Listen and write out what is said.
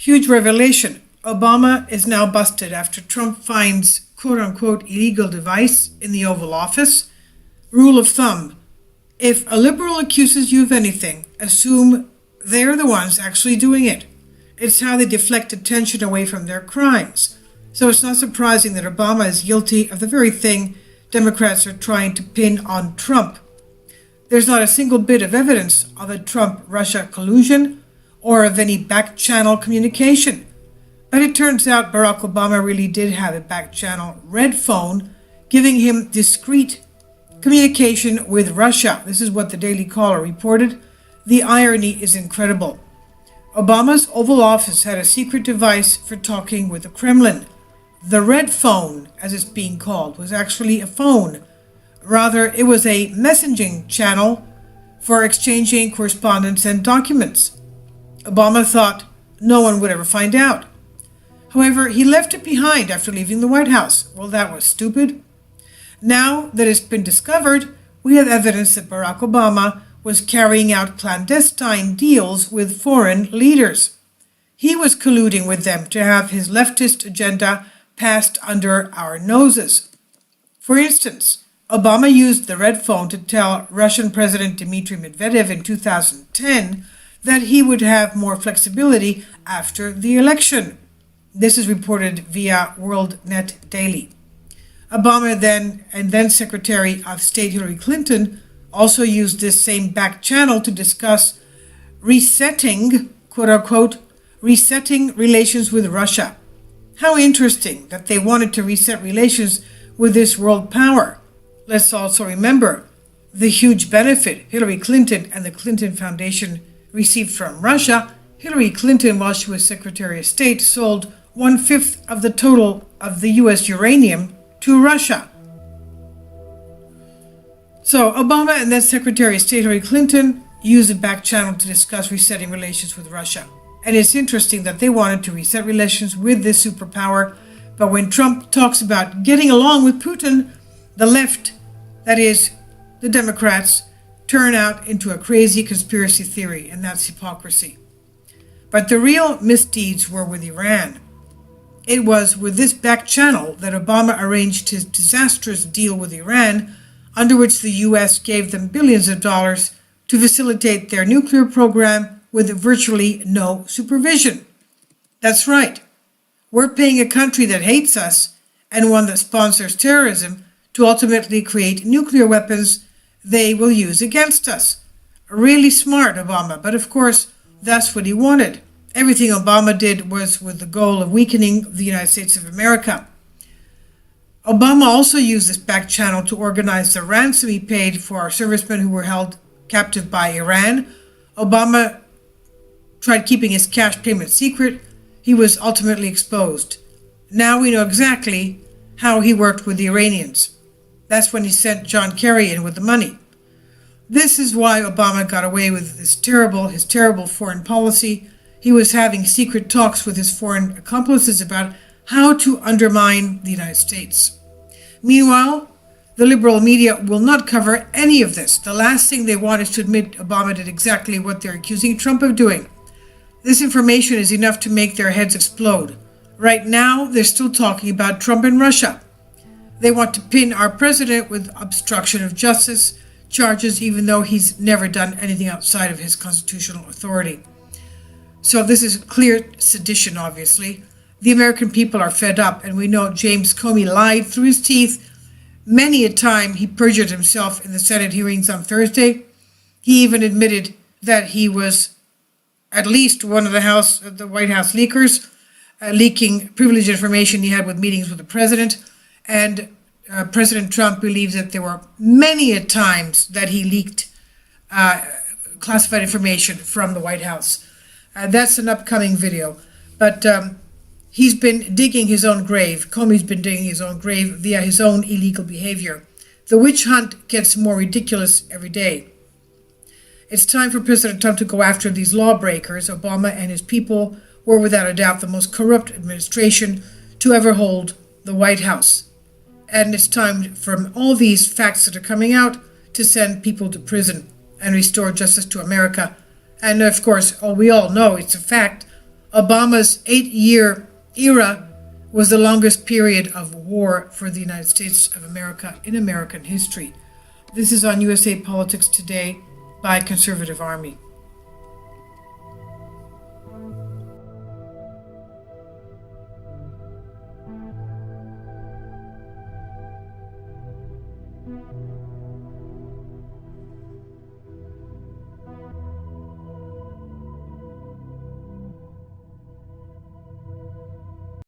Huge revelation. Obama is now busted after Trump finds quote-unquote illegal device in the Oval Office. Rule of thumb: if a liberal accuses you of anything, assume they're the ones actually doing it. It's how they deflect attention away from their crimes. So it's not surprising that Obama is guilty of the very thing Democrats are trying to pin on Trump. There's not a single bit of evidence of a Trump-Russia collusion or of any back-channel communication. But it turns out Barack Obama really did have a back-channel red phone giving him discreet communication with Russia. This is what the Daily Caller reported. The irony is incredible. Obama's Oval Office had a secret device for talking with the Kremlin. The red phone, as it's being called, was actually a phone. Rather, it was a messaging channel for exchanging correspondence and documents. Obama thought no one would ever find out. However, he left it behind after leaving the White House. Well, that was stupid. Now that it's been discovered, we have evidence that Barack Obama was carrying out clandestine deals with foreign leaders. He was colluding with them to have his leftist agenda passed under our noses. For instance, Obama used the red phone to tell Russian President Dmitry Medvedev in 2010 that he would have more flexibility after the election. This is reported via WorldNet Daily. Obama then Secretary of State Hillary Clinton also used this same back channel to discuss resetting, quote-unquote, resetting relations with Russia. How interesting that they wanted to reset relations with this world power. Let's also remember the huge benefit Hillary Clinton and the Clinton Foundation received from Russia. Hillary Clinton, while she was Secretary of State, sold 1/5 of the total of the U.S. uranium to Russia. So Obama and then Secretary of State Hillary Clinton used a back channel to discuss resetting relations with Russia. And it's interesting that they wanted to reset relations with this superpower, but when Trump talks about getting along with Putin, the left, that is, the Democrats, turn out into a crazy conspiracy theory, and that's hypocrisy. But the real misdeeds were with Iran. It was with this back channel that Obama arranged his disastrous deal with Iran, under which the U.S. gave them billions of dollars to facilitate their nuclear program with virtually no supervision. That's right. We're paying a country that hates us and one that sponsors terrorism to ultimately create nuclear weapons they will use against us. Really smart, Obama, but of course, that's what he wanted. Everything Obama did was with the goal of weakening the United States of America. Obama also used this back channel to organize the ransom he paid for our servicemen who were held captive by Iran. Obama tried keeping his cash payment secret. He was ultimately exposed. Now we know exactly how he worked with the Iranians. That's when he sent John Kerry in with the money. This is why Obama got away with his terrible foreign policy. He was having secret talks with his foreign accomplices about how to undermine the United States. Meanwhile, the liberal media will not cover any of this. The last thing they want is to admit Obama did exactly what they're accusing Trump of doing. This information is enough to make their heads explode. Right now, they're still talking about Trump and Russia. They want to pin our president with obstruction of justice charges, even though he's never done anything outside of his constitutional authority. So this is clear sedition, obviously. The American people are fed up, and we know James Comey lied through his teeth. Many a time he perjured himself in the Senate hearings on Thursday. He even admitted that he was at least one of the White House leakers, leaking privileged information he had with meetings with the president. And President Trump believes that there were many a times that he leaked classified information from the White House. That's an upcoming video. But he's been digging his own grave. Comey's been digging his own grave via his own illegal behavior. The witch hunt gets more ridiculous every day. It's time for President Trump to go after these lawbreakers. Obama and his people were without a doubt the most corrupt administration to ever hold the White House. And it's time from all these facts that are coming out to send people to prison and restore justice to America. And of course, we all know it's a fact, Obama's 8-year era was the longest period of war for the United States of America in American history. This is on USA Politics Today by Conservative Army.